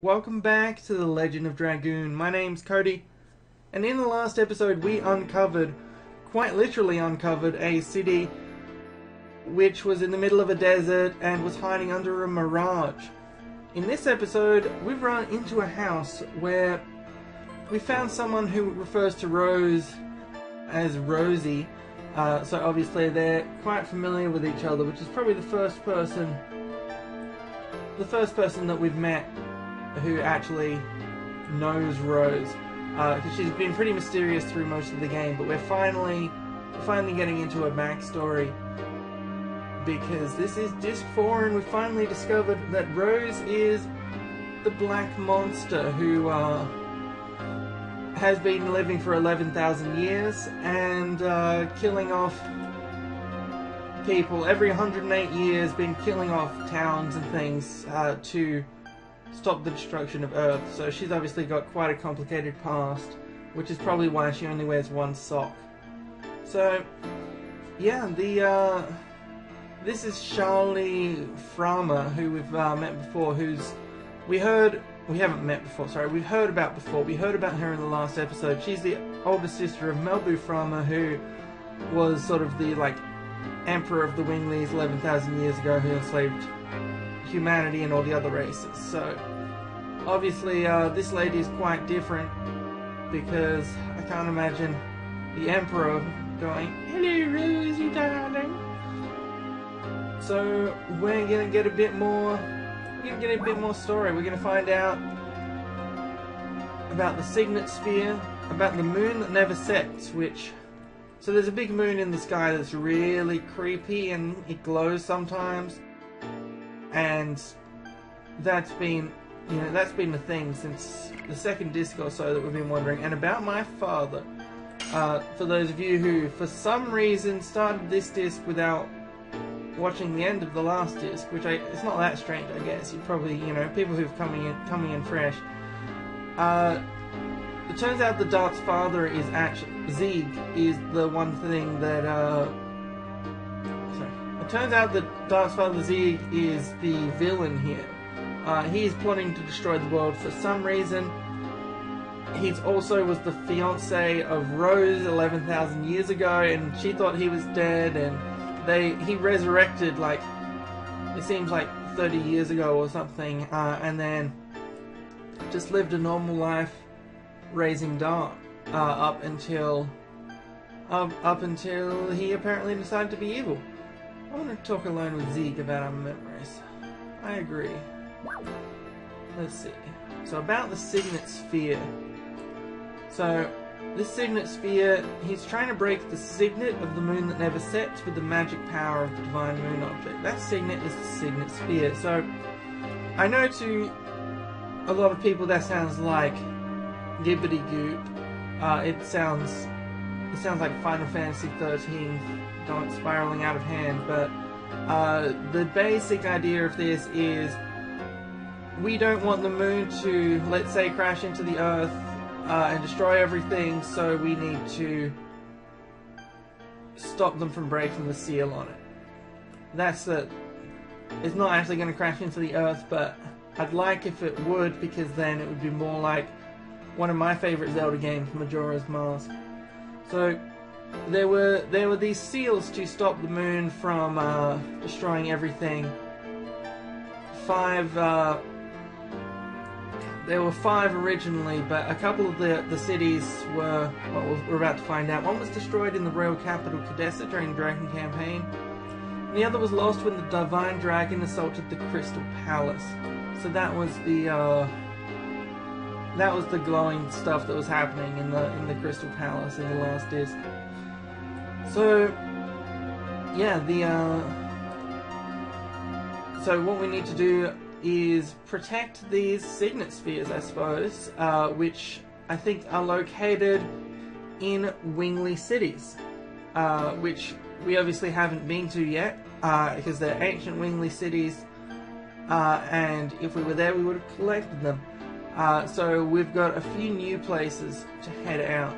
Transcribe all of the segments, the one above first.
Welcome back to the Legend of Dragoon. My name's Cody, and in the last episode we uncovered, quite literally uncovered, a city which was in the middle of a desert and was hiding under a mirage. In this episode, we've run into a house where we found someone who refers to Rose as Rosie, so obviously they're quite familiar with each other, which is probably the first person that we've met who actually knows Rose, because she's been pretty mysterious through most of the game, but we're finally getting into her backstory, because this is Disc 4 and we finally discovered that Rose is the black monster who has been living for 11,000 years and killing off people every 108 years, been killing off towns and things to stop the destruction of Earth. So she's obviously got quite a complicated past, which is probably why she only wears one sock. So yeah, this is Charle Frahma, who we've met before, we've heard about before. We heard about her in the last episode. She's the older sister of Melbu Frahma, who was sort of the emperor of the Winglies 11,000 years ago, who enslaved humanity and all the other races. So obviously this lady is quite different, because I can't imagine the emperor going, "Hello Rosie darling." So we're gonna get a bit more story. We're gonna find out about the Signet Sphere, about the moon that never sets, so there's a big moon in the sky that's really creepy and it glows sometimes. And that's been the thing since the second disc or so that we've been wondering. And about my father, for those of you who for some reason started this disc without watching the end of the last disc, it's not that strange, I guess. You probably, people who've coming in fresh. It turns out the Dark's father is actually Zieg is the one thing that It turns out that Dark's father Zieg is the villain here. He's plotting to destroy the world for some reason. He also was the fiance of Rose 11,000 years ago, and she thought he was dead, and he resurrected it seems like 30 years ago or something, and then just lived a normal life raising Dark up until he apparently decided to be evil. I want to talk alone with Zieg about our memories. I agree. Let's see. So about the Signet Sphere. So this Signet Sphere, he's trying to break the signet of the moon that never sets with the magic power of the divine moon object. That signet is the Signet Sphere. So I know to a lot of people that sounds like gibbity goop. It sounds like Final Fantasy 13 going spiraling out of hand, but the basic idea of this is we don't want the moon to, let's say, crash into the Earth and destroy everything, so we need to stop them from breaking the seal on it. It's not actually going to crash into the Earth, but I'd like if it would, because then it would be more like one of my favorite Zelda games, Majora's Mask. So there were these seals to stop the moon from destroying everything. There were 5 originally, but a couple of the cities were, well, we're about to find out. One was destroyed in the royal capital, Cadessa, during the Dragon campaign. And the other was lost when the Divine Dragon assaulted the Crystal Palace. So that was the glowing stuff that was happening in the Crystal Palace in the last disc. So yeah, so what we need to do is protect these Signet Spheres, I suppose, which I think are located in Wingly cities, which we obviously haven't been to yet, because they're ancient Wingly cities, and if we were there we would have collected them. So we've got a few new places to head out.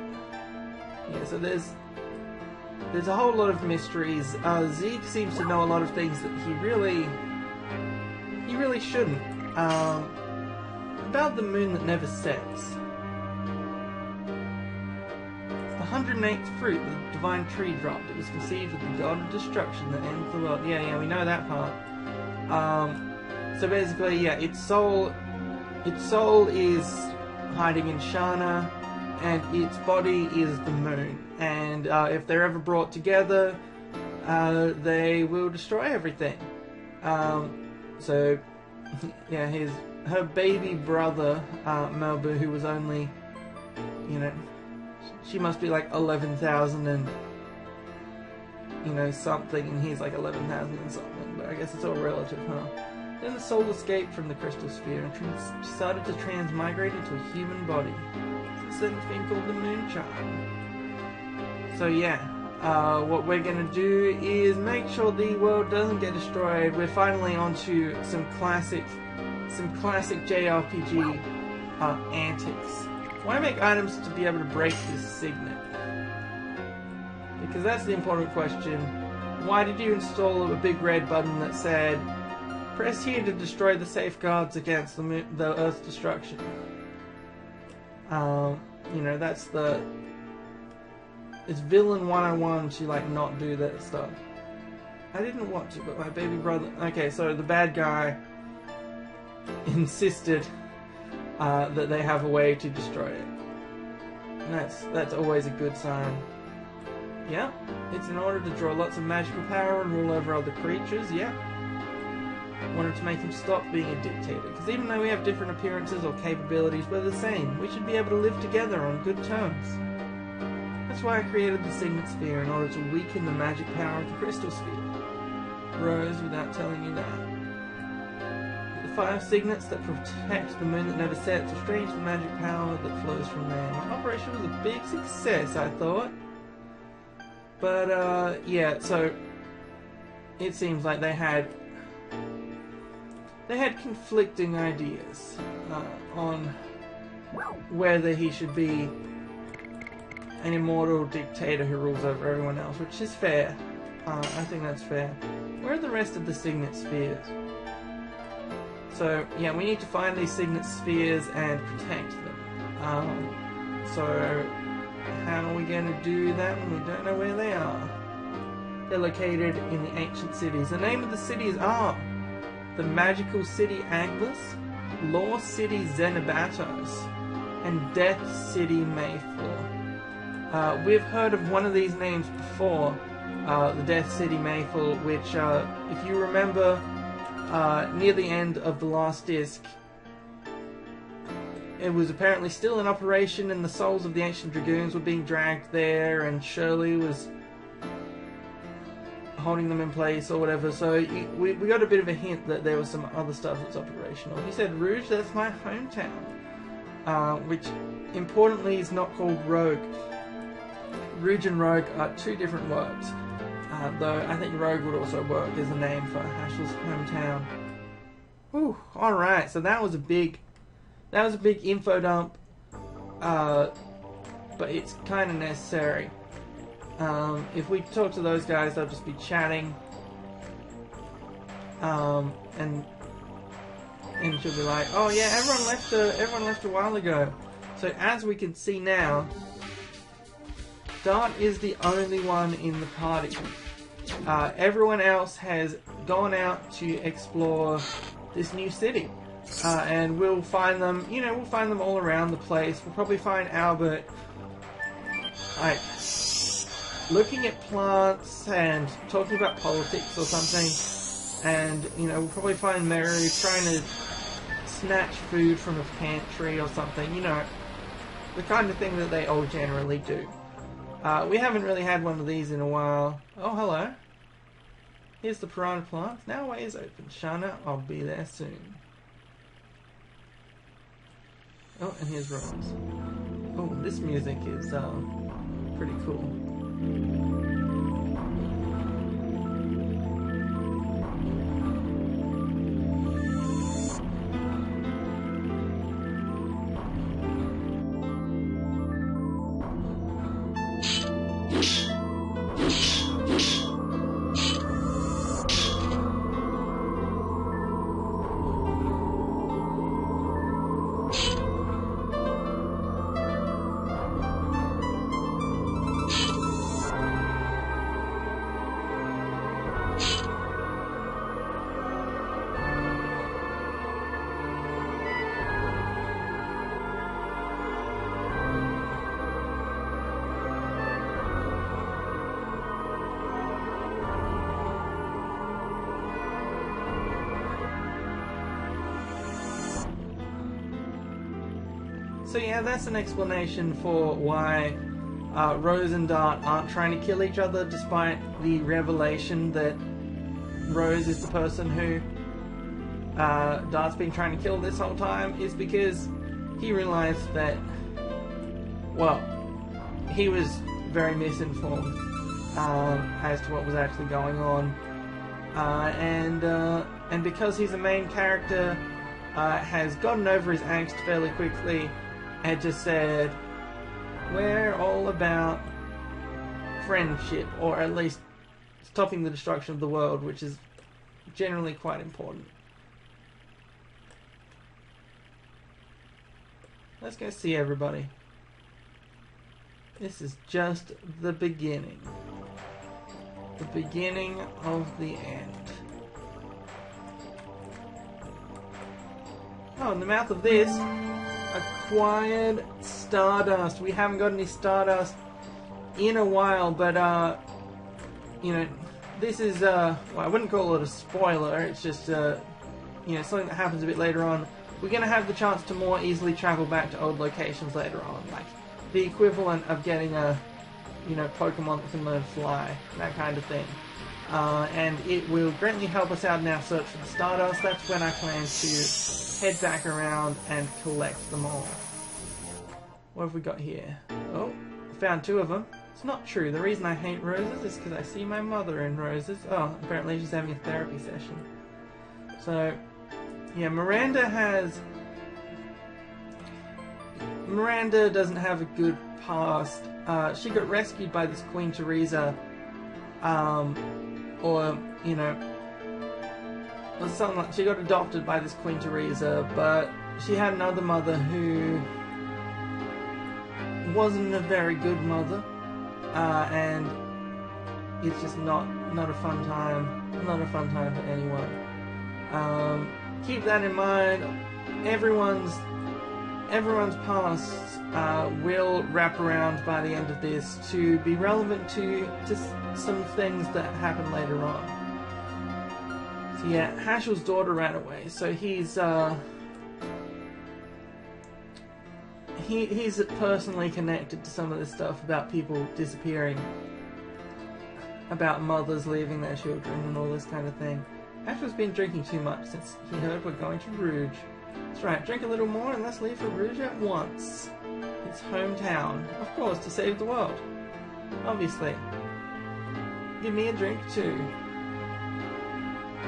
Yeah, so there's a whole lot of mysteries. Zieg seems to know a lot of things that he really shouldn't. about the moon that never sets. It's the 108th fruit the divine tree dropped. It was conceived with the god of destruction that ends the world. Yeah, we know that part. So basically, yeah, its soul is hiding in Shana, and its body is the moon. And if they're ever brought together, they will destroy everything. So, yeah, her baby brother, Melbu, who was only, you know, she must be like 11,000 and, you know, something, and he's like 11,000 and something, but I guess it's all relative, huh? Then the soul escaped from the crystal sphere and decided to transmigrate into a human body. Since then it's been called the moon child. So yeah, what we're gonna do is make sure the world doesn't get destroyed. We're finally onto some classic JRPG antics. I want to make items to be able to break this signet, because that's the important question. Why did you install a big red button that said, press here to destroy the safeguards against the Earth's destruction? You know, it's villain 101 to like not do that stuff. I didn't want to, but my baby brother... Okay, so the bad guy insisted that they have a way to destroy it. And that's always a good sign. Yeah, it's in order to draw lots of magical power and rule over other creatures, yeah. Wanted to make him stop being a dictator, because even though we have different appearances or capabilities, we're the same. We should be able to live together on good terms. That's why I created the Signet Sphere, in order to weaken the magic power of the Crystal Sphere. Rose, without telling you that. The 5 signets that protect the moon that never sets will strange the magic power that flows from there. My operation was a big success, I thought. But, yeah, so it seems like they had conflicting ideas on whether he should be an immortal dictator who rules over everyone else, which is fair. I think that's fair. Where are the rest of the Signet Spheres? So, yeah, we need to find these Signet Spheres and protect them. So, how are we going to do that when we don't know where they are? They're located in the ancient cities. The name of the cities are the Magical City Aglis, Law City Xenobatos, and Death City Mayfloor. We've heard of one of these names before, the Death City Mayfloor, which, if you remember, near the end of the last disc, it was apparently still in operation, and the souls of the ancient Dragoons were being dragged there, and Charle was holding them in place or whatever. So we got a bit of a hint that there was some other stuff that's operational. He said, Rouge, that's my hometown, which importantly is not called Rogue. Rouge and Rogue are 2 different words, though I think Rogue would also work as a name for Hashel's hometown. Whew, alright, so that was a big info dump, but it's kind of necessary. If we talk to those guys, they'll just be chatting, and she'll be like, "Oh yeah, everyone left a while ago." So as we can see now, Dart is the only one in the party. Everyone else has gone out to explore this new city, and we'll find them. You know, we'll find them all around the place. We'll probably find Albert, like, looking at plants and talking about politics or something, and, you know, we'll probably find Mary trying to snatch food from a pantry or something, you know, the kind of thing that they all generally do. We haven't really had one of these in a while. Oh, hello. Here's the piranha plants. Now way is open. Shana, I'll be there soon. Oh, and here's Rose. Oh, this music is pretty cool. So yeah, that's an explanation for why Rose and Dart aren't trying to kill each other, despite the revelation that Rose is the person who Dart's been trying to kill this whole time, is because he realized that, well, he was very misinformed as to what was actually going on, and because he's a main character, has gotten over his angst fairly quickly and just said, we're all about friendship, or at least stopping the destruction of the world, which is generally quite important. Let's go see everybody. This is just the beginning. The beginning of the end. Oh, in the mouth of this, acquired Stardust. We haven't got any Stardust in a while, but, you know, this is, well, I wouldn't call it a spoiler, it's just, you know, something that happens a bit later on. We're going to have the chance to more easily travel back to old locations later on, like the equivalent of getting a, you know, Pokemon that can learn fly, that kind of thing. And it will greatly help us out in our search for the Stardust. That's when I plan to head back around and collect them all. What have we got here? Oh, I found 2 of them. It's not true. The reason I hate roses is because I see my mother in roses. Oh, apparently she's having a therapy session. So, yeah, Miranda doesn't have a good past. She got rescued by this Queen Teresa, or, you know, or something like, she got adopted by this Queen Teresa, but she had another mother who wasn't a very good mother, and it's just not a fun time. Not a fun time for anyone. Keep that in mind. Everyone's past will wrap around by the end of this to be relevant to just some things that happen later on. So yeah, Hashel's daughter ran away, so he's personally connected to some of this stuff about people disappearing, about mothers leaving their children and all this kind of thing. Hashel's been drinking too much since he heard we're going to Rouge. That's right, drink a little more and let's leave for Rouge at once. It's hometown, of course, to save the world. Obviously. Give me a drink too.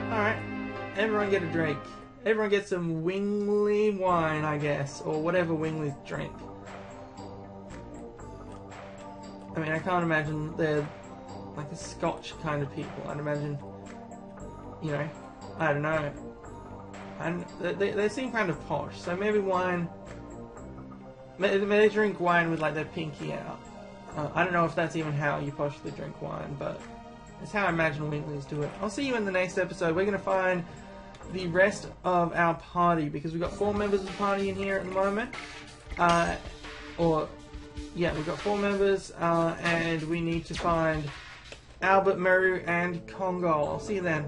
Alright, everyone get a drink. Everyone get some Wingley wine, I guess, or whatever Wingleys drink. I mean, I can't imagine they're like a Scotch kind of people. I'd imagine, you know, I don't know. And they seem kind of posh, so maybe wine. Maybe they drink wine with like their pinky out. I don't know if that's even how you poshly drink wine, but it's how I imagine Wingleys do it. I'll see you in the next episode. We're going to find the rest of our party, because we've got 4 members of the party in here at the moment. Yeah, we've got 4 members, and we need to find Albert, Meru, and Kongol. I'll see you then.